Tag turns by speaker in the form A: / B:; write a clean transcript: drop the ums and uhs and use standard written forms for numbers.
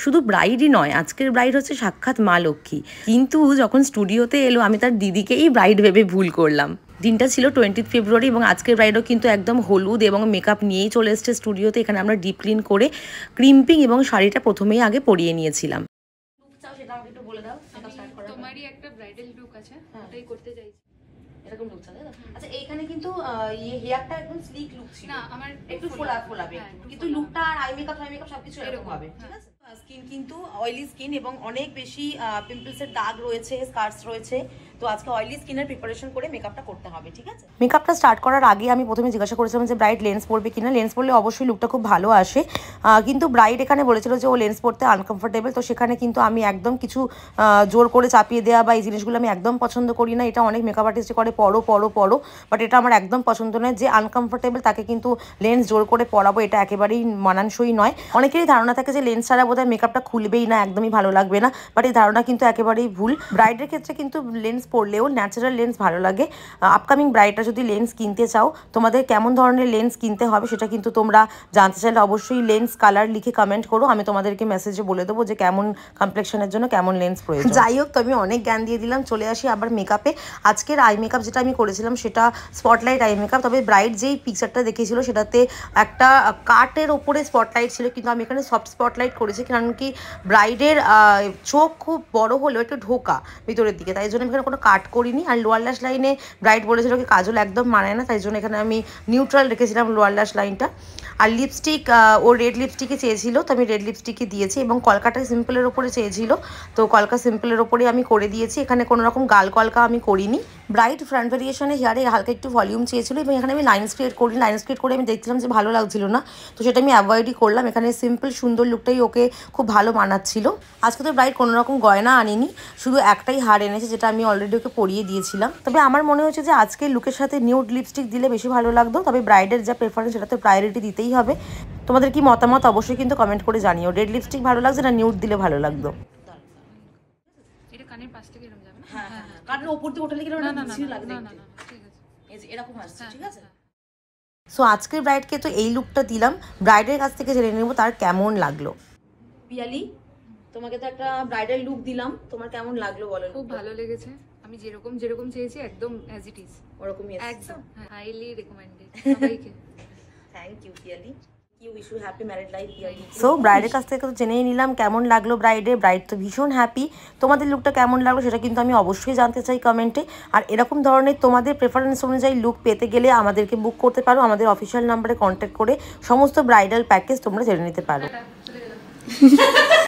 A: শুধু ব্রাইডই নয়, আজকের ব্রাইড হচ্ছে সাক্ষাৎ মা লক্ষ্মী। কিন্তু যখন স্টুডিওতে এলো আমি তার দিদিকেই ব্রাইড ভেবে ভুল করলাম। দিনটা ছিল 20 ফেব্রুয়ারি এবং আজকের ব্রাইডও কিন্তু একদম হলুদ এবং মেকআপ নিয়েই চলে এসেছে স্টুডিওতে। এখানে আমরা ডিপ ক্লিন করে ক্রিম্পিং এবং শাড়িটা প্রথমেই আগে পরিয়ে নিয়েছিলাম। সেটা আমাকে একটু বলে দাও।
B: তোমারই একটা ব্রাইডাল লুক আছে, ওটাই করতে চাইছি।
A: এরকম লুক চাই। আচ্ছা, এইখানে কিন্তু হেয়ারটা একদম স্লিক লুক ছিল
B: না, আমার
A: একটু ফোলাবে, কিন্তু লুকটা আর আই মেকআপ সবকিছু এরকম হবে, ঠিক আছে? স্কিন কিন্তু অয়েলি স্কিন এবং অনেক বেশি পিম্পলসের দাগ রয়েছে, স্কার্স রয়েছে। তো আজকে অয়েলি স্কিনের প্রিপারেশন করে মেকআপটা করতে হবে, ঠিক আছে? মেকআপটা স্টার্ট করার আগে আমি প্রথমে জিজ্ঞাসা করেছিলাম যে ব্রাইড লেন্স পরবে কিনা। লেন্স পরলে অবশ্যই লুকটা খুব ভালো আসে, কিন্তু ব্রাইড এখানে বলেছিল যে ও লেন্স পরতে আনকমফোর্টেবল। তো সেখানে কিন্তু আমি একদম কিছু জোর করে চাপিয়ে দেওয়া বা এই জিনিসগুলো আমি একদম পছন্দ করি না। এটা অনেক মেকআপ আর্টিস্ট করে পরো, বাট এটা আমার একদম পছন্দ নয়। যে আনকমফোর্টেবল তাকে কিন্তু লেন্স জোর করে পরাবো, এটা একেবারেই মানানসই নয়। অনেকেরই ধারণা থাকে যে লেন্স ছাড়া বোধহয় মেকআপটা খুলবেই না, একদমই ভালো লাগবে না, বাট এই ধারণা কিন্তু একেবারেই ভুল। ব্রাইডের ক্ষেত্রে কিন্তু লেন্স পরলেও ন্যাচারাল লেন্স ভালো লাগে। আপকামিং ব্রাইডরা যদি লেন্স কিনতে চাও, তোমাদের কেমন ধরনের লেন্স কিনতে হবে সেটা কিন্তু তোমরা জানতে চাইলে অবশ্যই লেন্স কালার লিখে কমেন্ট করো, আমি তোমাদেরকে মেসেজে বলে দেবো যে কেমন কমপ্লেকশনের জন্য কেমন লেন্স প্রয়োজন। যাই হোক, তো আমি অনেক জ্ঞান দিয়ে দিলাম, চলে আসি আবার মেকআপে। আজকের আই মেকআপ যেটা আমি করেছিলাম সেটা স্পটলাইট আই মেকআপ। তবে ব্রাইড যেই পিকচারটা দেখিয়েছিল সেটাতে একটা কাটের ওপরে স্পটলাইট ছিল, কিন্তু আমি এখানে সফট স্পটলাইট করেছি, কারণ কি ব্রাইডের চোখ খুব বড় হলেও একটু ঢোকা ভিতরের দিকে, তাই জন্য আমি এখানে কোনো কাট করিনি। আর লোয়ার ল্যাশ লাইনে ব্রাইড বলেছিল কি কাজল একদম মানায় না, তাই জন্য এখানে আমি নিউট্রাল রেখেছিলাম লোয়ার ল্যাশ লাইনটা। আর লিপস্টিক ও রেড লিপস্টিকে চেয়েছিল, তো আমি রেড লিপস্টিকে দিয়েছি, এবং কলকাটা সিম্পলের ওপরে চেয়েছিল, তো কলকা সিম্পলের ওপরে আমি করে দিয়েছি। এখানে কোনো রকম গাল কলকা আমি করিনি। ব্রাইড ফ্রন্ট ভেরিয়েশনে হেয়ারে হালকা একটু ভলিউম চেয়েছিল, এবং এখানে আমি লাইন ক্রিয়েট করি। লাইন ক্রিয়েট করে আমি দেখছিলাম যে ভালো লাগছিল না, তো সেটা আমি অ্যাভয়েডই করলাম। এখানে সিম্পল সুন্দর লুকটাই ওকে খুব ভালো মানাচ্ছিল। আজকে তো ব্রাইড কোনো রকম গয়না আনিনি, শুধু একটাই হার এনেছে, যেটা আমি অলরেডি ওকে পরিয়ে দিয়েছিলাম। তবে আমার মনে হচ্ছে যে আজকে লুকের সাথে নিউড লিপস্টিক দিলে বেশি ভালো লাগতো। তবে ব্রাইডের যা প্রেফারেন্স সেটাতে প্রায়োরিটি দিতেই হবে। তোমাদের কি মতামত অবশ্যই কিন্তু কমেন্ট করে জানিও, রেড লিপস্টিক ভালো লাগছে না নিউড দিলে ভালো লাগতো?
B: এটা কানের পাশ থেকে এরকম যাবে না?
A: হ্যাঁ, কারণ উপর থেকে ওঠালে কি
B: না না না না না, ঠিক আছে,
A: এই যে এরকম আসছে, ঠিক আছে?
B: হ্যাঁ।
A: সো আজকের ব্রাইডকে তো এই লুকটা দিলাম, ব্রাইডের কাছ থেকে জেনে নেব তার কেমন লাগলো। পিয়ালি, তোমাকে তো একটা ব্রাইডাল লুক দিলাম, তোমার কেমন লাগলো বলো?
B: খুব ভালো লেগেছে। আমি যেরকম চেয়েছি একদম অ্যাজ ইট ইজ
A: ওরকমই
B: একদম হাইলি রেকমেন্ডেড সবাইকে।
A: Thank you Piyali. সো ব্রাইডের কাছ থেকে তো জেনেই নিলাম কেমন লাগলো ব্রাইড তো ভীষণ হ্যাপি। তোমাদের লুকটা কেমন লাগলো সেটা কিন্তু আমি অবশ্যই জানতে চাই কমেন্টে। আর এরকম ধরনের তোমাদের প্রেফারেন্স অনুযায়ী লুক পেতে গেলে আমাদেরকে বুক করতে পারো, আমাদের অফিসিয়াল নাম্বারে কন্ট্যাক্ট করে সমস্ত ব্রাইডাল প্যাকেজ তোমরা জেনে নিতে পারো।